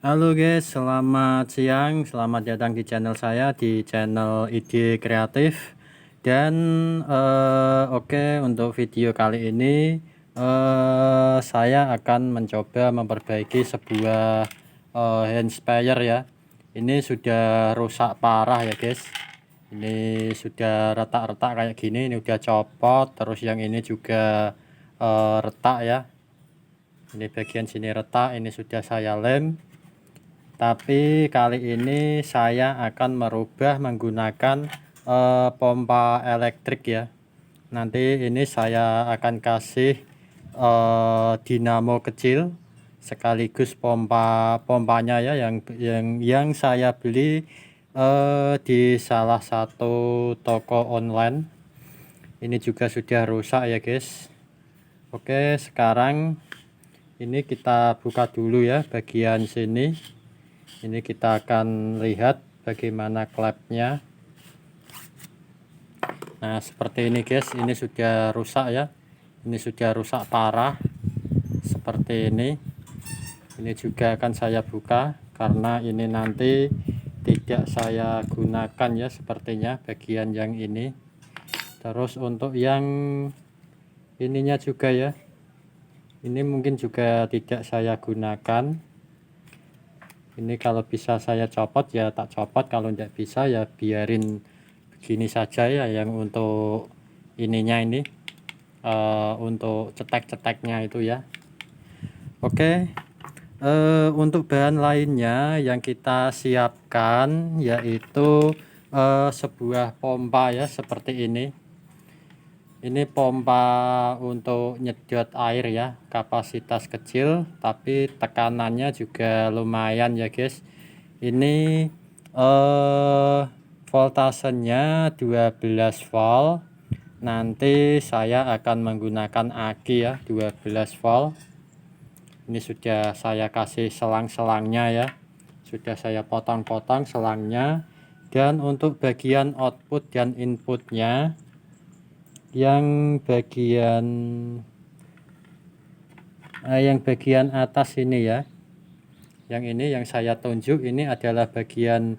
Halo guys, selamat siang. Selamat datang di channel saya, di channel Ide Kreatif. Dan oke, untuk video kali ini saya akan mencoba memperbaiki sebuah hand sprayer ya. Ini sudah rusak parah ya guys. Ini sudah retak-retak kayak gini. Ini udah copot. Terus yang ini juga retak ya. Ini bagian sini retak. Ini sudah saya lem. Tapi kali ini saya akan merubah menggunakan pompa elektrik ya. Nanti ini saya akan kasih dinamo kecil sekaligus pompanya ya, yang saya beli di salah satu toko online. Ini juga sudah rusak ya guys. Oke, sekarang ini kita buka dulu ya bagian sini. Ini kita akan lihat bagaimana klepnya. Nah, seperti ini guys, ini sudah rusak ya. Ini sudah rusak parah. Seperti ini. Ini juga akan saya buka karena ini nanti tidak saya gunakan ya, sepertinya bagian yang ini. Terus untuk yang ininya juga ya. Ini mungkin juga tidak saya gunakan. Ini kalau bisa saya copot ya tak copot, kalau tidak bisa ya biarin begini saja ya. Yang untuk ininya ini untuk cetek-ceteknya itu ya. Oke, untuk bahan lainnya yang kita siapkan yaitu sebuah pompa ya, seperti ini. Ini pompa untuk nyedot air ya, kapasitas kecil tapi tekanannya juga lumayan ya guys. Ini voltasenya 12 volt. Nanti saya akan menggunakan aki ya, 12 volt. Ini sudah saya kasih selang-selangnya ya. Sudah saya potong-potong selangnya. Dan untuk bagian output dan inputnya, yang bagian atas ini ya, yang ini yang saya tunjuk ini adalah bagian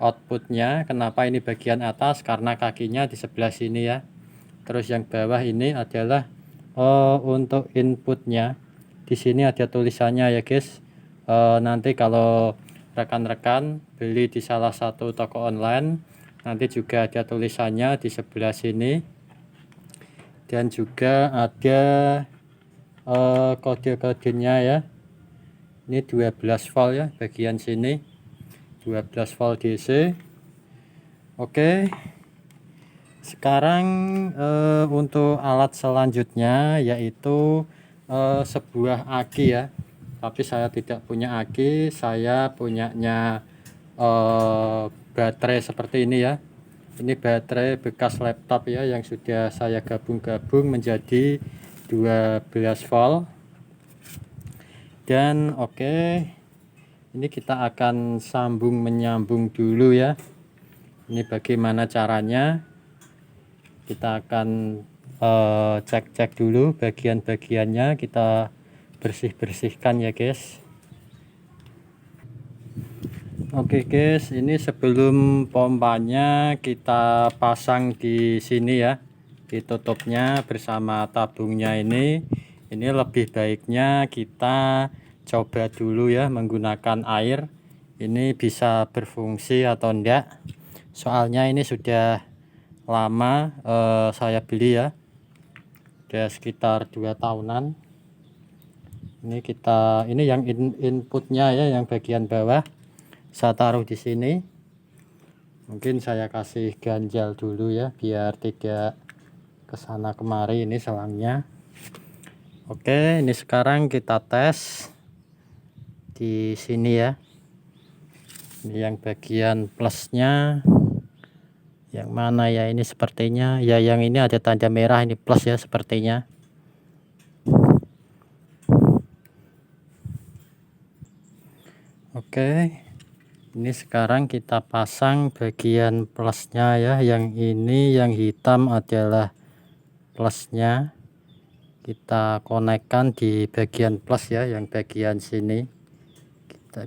outputnya. Kenapa ini bagian atas? Karena kakinya di sebelah sini ya. Terus yang bawah ini adalah untuk inputnya. Di sini ada tulisannya ya guys. Nanti kalau rekan-rekan beli di salah satu toko online, nanti juga ada tulisannya di sebelah sini. Dan juga ada kode-kodenya ya. Ini 12 volt ya bagian sini, 12 volt DC. Oke, sekarang untuk alat selanjutnya yaitu sebuah aki ya. Tapi saya tidak punya aki, saya punyanya baterai seperti ini ya. Ini baterai bekas laptop ya, yang sudah saya gabung-gabung menjadi 12 volt. Dan oke, ini kita akan menyambung dulu ya. Ini bagaimana caranya. Kita akan cek-cek dulu bagian-bagiannya, kita bersih-bersihkan ya guys. Oke guys, ini sebelum pompanya kita pasang di sini ya, ditutupnya bersama tabungnya ini lebih baiknya kita coba dulu ya menggunakan air. Ini bisa berfungsi atau enggak, soalnya ini sudah lama saya beli ya, udah sekitar 2 tahunan. Ini yang inputnya ya, yang bagian bawah saya taruh di sini. Mungkin saya kasih ganjal dulu ya biar tidak kesana kemari ini selangnya. Oke, ini sekarang kita tes di sini ya. Ini yang bagian plusnya. Yang mana ya, ini sepertinya ya, yang ini ada tanda merah, ini plus ya sepertinya. Oke, ini sekarang kita pasang bagian plusnya ya. Yang ini yang hitam adalah plusnya. Kita konekkan di bagian plus ya, yang bagian sini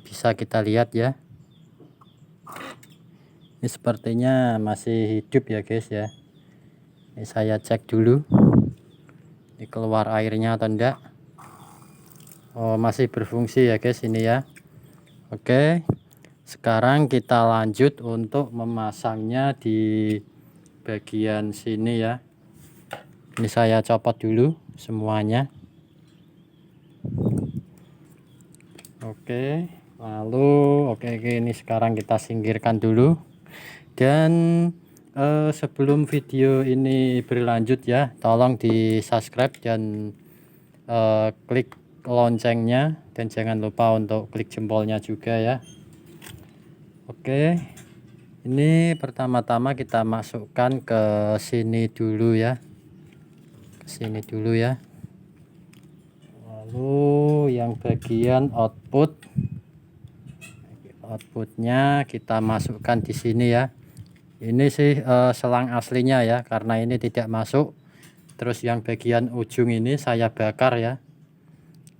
bisa kita lihat ya, ini sepertinya masih hidup ya guys ya. Ini saya cek dulu, ini keluar airnya atau enggak. Oh, masih berfungsi ya guys ini ya. Oke, sekarang kita lanjut untuk memasangnya di bagian sini ya. Ini saya copot dulu semuanya. Oke, lalu ini sekarang kita singkirkan dulu. Dan sebelum video ini berlanjut ya, tolong di subscribe dan klik loncengnya, dan jangan lupa untuk klik jempolnya juga ya. Oke, ini pertama-tama kita masukkan ke sini dulu ya, ke sini dulu ya. Lalu yang bagian outputnya kita masukkan di sini ya. Ini sih selang aslinya ya, karena ini tidak masuk. Terus yang bagian ujung ini saya bakar ya,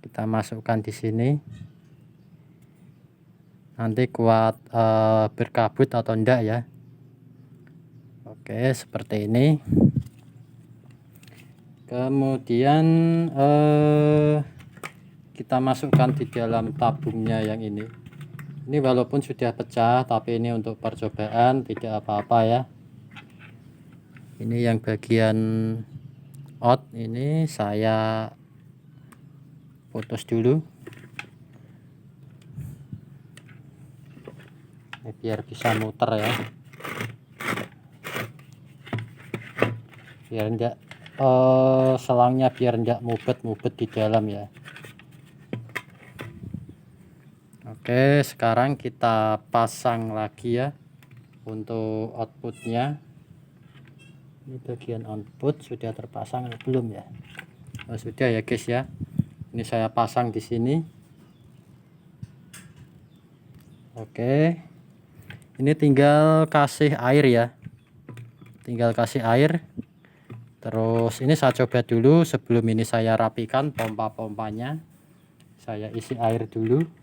kita masukkan di sini. Nanti kuat berkabut atau enggak ya. Oke, seperti ini. Kemudian kita masukkan di dalam tabungnya yang ini. Ini walaupun sudah pecah, tapi ini untuk percobaan, tidak apa-apa ya. Ini yang bagian out, ini saya putus dulu. Ini biar bisa muter ya, biar enggak selangnya biar enggak mubet di dalam ya. Oke, sekarang kita pasang lagi ya untuk outputnya. Ini bagian output sudah terpasang atau belum ya? Oh, sudah ya guys ya. Ini saya pasang di sini. Oke, ini tinggal kasih air ya, tinggal kasih air. Terus ini saya coba dulu, sebelum ini saya rapikan pompa-pompanya. Saya isi air dulu.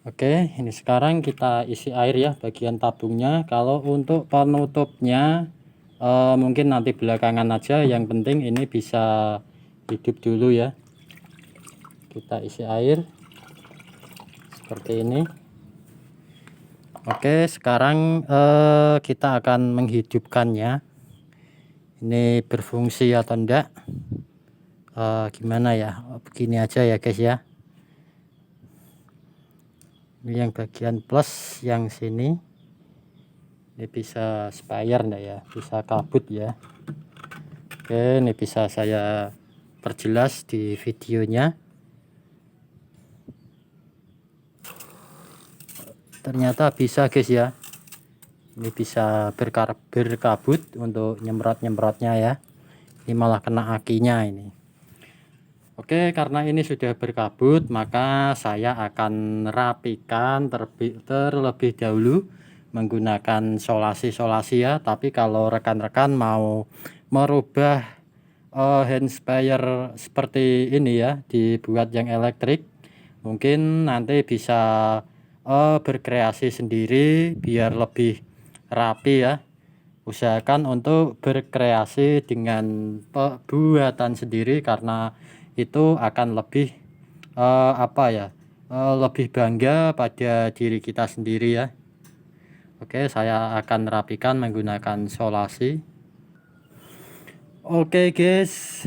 Oke, ini sekarang kita isi air ya bagian tabungnya. Kalau untuk penutupnya mungkin nanti belakangan aja, yang penting ini bisa hidup dulu ya. Kita isi air seperti ini. Oke, sekarang kita akan menghidupkannya. Ini berfungsi atau enggak, gimana ya, begini aja ya guys ya. Ini yang bagian plus yang sini, ini bisa spare enggak ya, bisa kabut ya. Oke, ini bisa saya perjelas di videonya. Ternyata bisa guys ya, ini bisa berkabut untuk nyemprot-nyemprotnya ya. Ini malah kena akinya ini. Oke, karena ini sudah berkabut, maka saya akan rapikan terlebih dahulu menggunakan solasi ya. Tapi kalau rekan-rekan mau merubah hand sprayer seperti ini ya, dibuat yang elektrik, mungkin nanti bisa berkreasi sendiri biar lebih rapi ya. Usahakan untuk berkreasi dengan buatan sendiri, karena itu akan lebih lebih bangga pada diri kita sendiri ya. Oke, saya akan rapikan menggunakan solasi. Oke guys,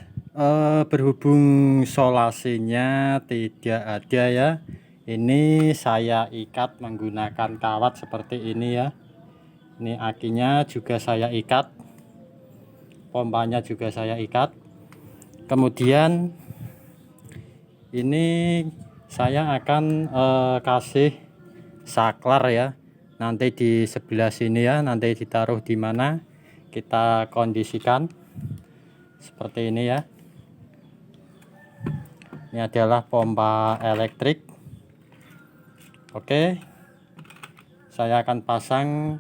berhubung solasinya tidak ada ya, ini saya ikat menggunakan kawat seperti ini ya. Ini akinya juga saya ikat, pompanya juga saya ikat. Kemudian ini saya akan kasih saklar ya, nanti di sebelah sini ya, nanti ditaruh di mana kita kondisikan seperti ini ya. Ini adalah pompa elektrik. Oke, saya akan pasang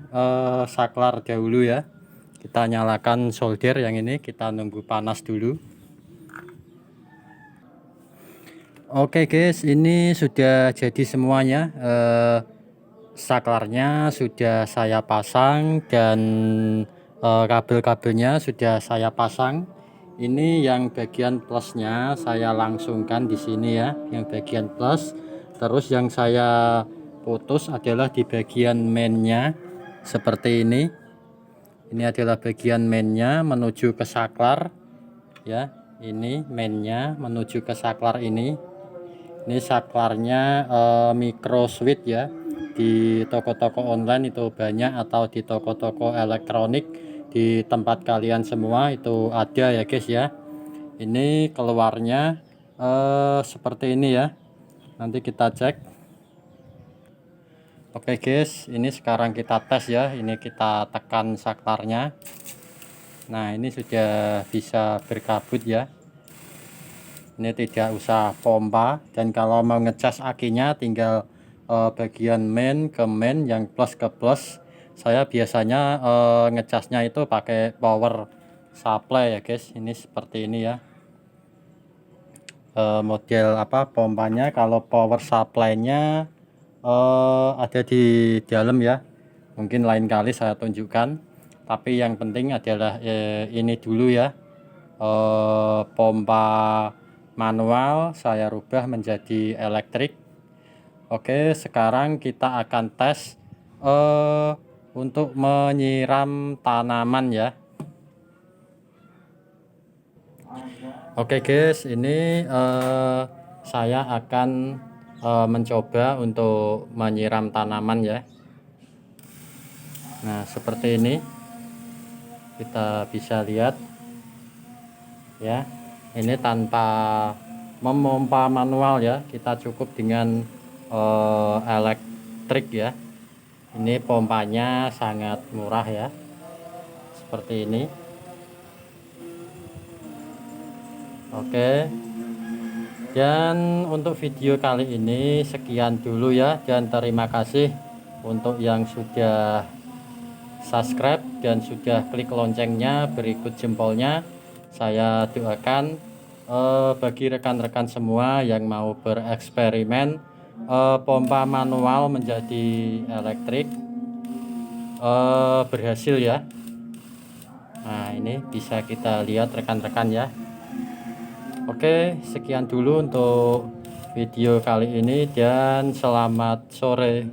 saklar dahulu ya. Kita nyalakan solder yang ini, kita nunggu panas dulu. Oke guys, ini sudah jadi semuanya. Saklarnya sudah saya pasang dan kabel-kabelnya sudah saya pasang. Ini yang bagian plusnya saya langsungkan di sini ya, yang bagian plus. Terus yang saya putus adalah di bagian mainnya seperti ini. Ini adalah bagian mainnya menuju ke saklar ya. Ini mainnya menuju ke saklar ini. Ini saklarnya micro switch ya. Di toko-toko online itu banyak, atau di toko-toko elektronik di tempat kalian semua itu ada ya guys ya. Ini keluarnya seperti ini ya. Nanti kita cek. Oke guys, ini sekarang kita tes ya. Ini kita tekan saklarnya. Nah, ini sudah bisa berkabut ya. Ini tidak usah pompa, dan kalau mau ngecas akinya tinggal bagian main ke main, yang plus ke plus. Saya biasanya ngecasnya itu pakai power supply ya guys. Ini seperti ini ya, model apa pompanya. Kalau power supply-nya ada di dalam ya, mungkin lain kali saya tunjukkan. Tapi yang penting adalah ini dulu ya, pompa manual saya rubah menjadi elektrik. Oke, sekarang kita akan tes untuk menyiram tanaman ya. Oke guys, ini saya akan mencoba untuk menyiram tanaman ya. Nah, seperti ini kita bisa lihat ya. Ini tanpa memompa manual ya, kita cukup dengan elektrik ya. Ini pompanya sangat murah ya, seperti ini. Oke, dan untuk video kali ini sekian dulu ya, dan terima kasih untuk yang sudah subscribe dan sudah klik loncengnya, berikut jempolnya. Saya doakan bagi rekan-rekan semua yang mau bereksperimen pompa manual menjadi elektrik berhasil ya. Nah, ini bisa kita lihat rekan-rekan ya. Oke, sekian dulu untuk video kali ini, dan selamat sore.